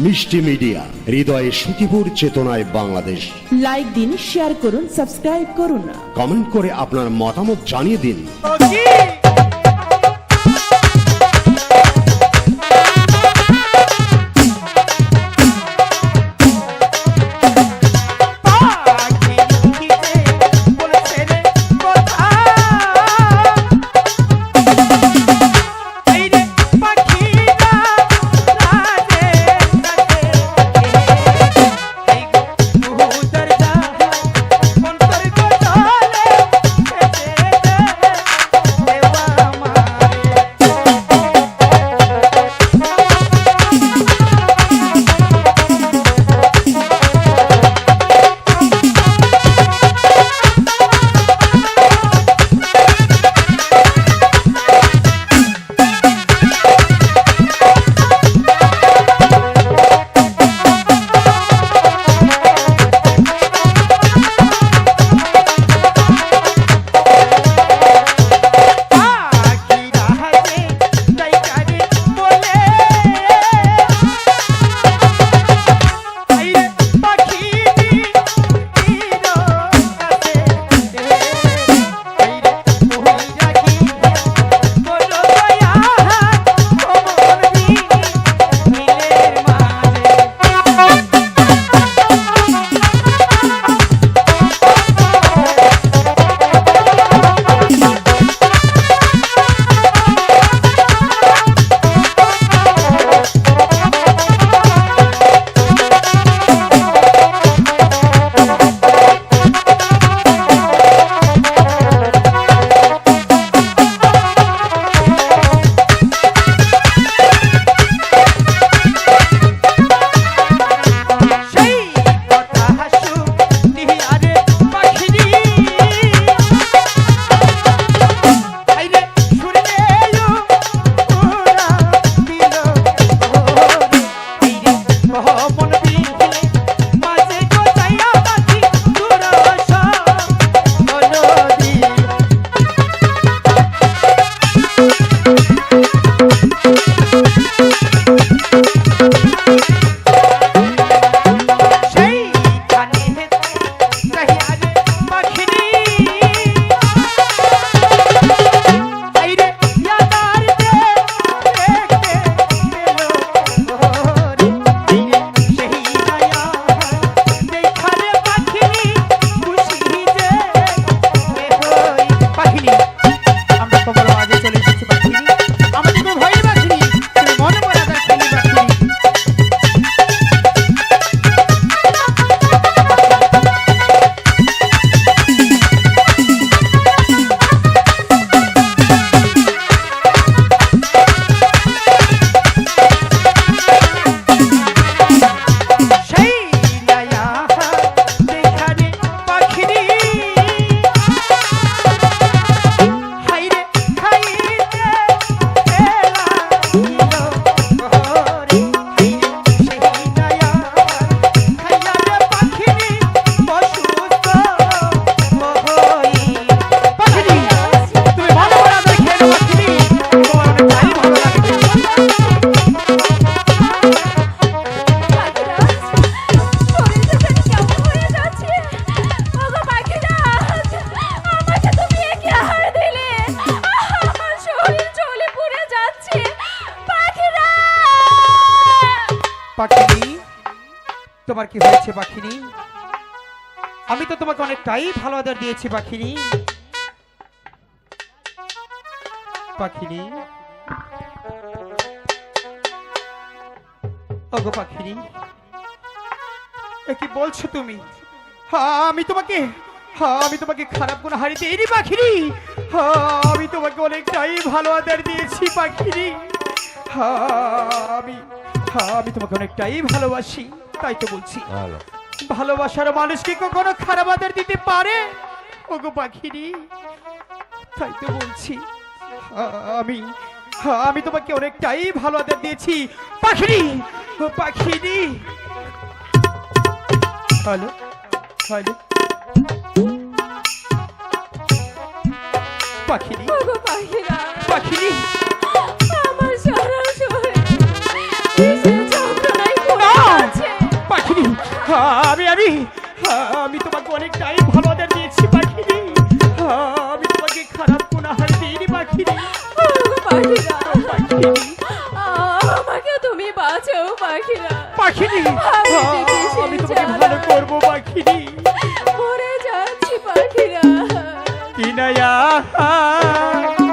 মিষ্টি মিডিয়া, হৃদয়ে সুখীপুর, চেতনায় বাংলাদেশ। লাইক দিন, শেয়ার করুন, সাবস্ক্রাইব করুন, কমেন্ট করে আপনার মতামত জানিয়ে দিন। পাখিনি, তোমার কি হয়েছে পাখিনি? আমি তো তোমাকে অনেকটাই ভালো আদর দিয়েছি পাখিনি। পাখিনি, ওগো পাখিনি, কি বলছো তুমি? আমি তোমাকে খারাপ কোনো হারিয়ে দিইনি পাখিনি। আমি তোমাকে অনেকটাই ভালো আদর দিয়েছি পাখিনি। আমি তোমাকে অনেকটাই ভালোবাসি, তাই তো বলছি। ভালোবাসার মানুষ কি কখনো খারাপ আদর দিতে পারে? ওগো পাখিনি, তাই তো বলছি। আমি তোমাকে অনেকটাই ভালো আদর দিয়েছি পাখিনি। পাখিনি, হ্যালো হ্যালো পাখিনি, পাখিনি, আমার সারা শরীর কিসের যন্ত্রণায় আমি আমি আমি তোমাকে অনেক টাইম ভালো আদর দিয়েছি পাখিনি। আমি তোমাকে খারাপ কোনো হার দিইনি পাখিনি। পাখিরা পাখিনি আমাকে তুমি বাঁচাও পাখিরা। পাখিনি আমি যে কিসের আমি তোমাকে জ্বালা। ভালো করবো পাখিনি। মরে যাচ্ছি পাখিরা। কিনায়া